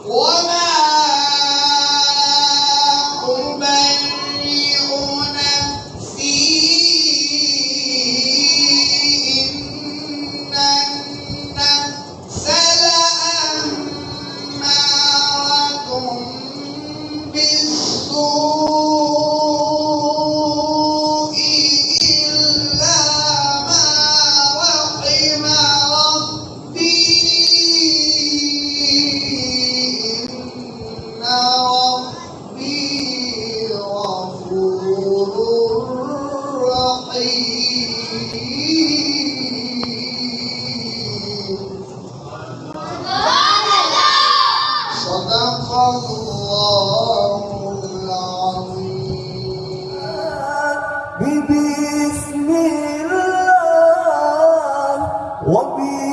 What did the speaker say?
وما أبرئ نفسي إن النفس لأمارة بالسوء إلا ما رحم ربي إن ربي غفور رحيم. صدق الله العظيم. بسم الله وبالهادي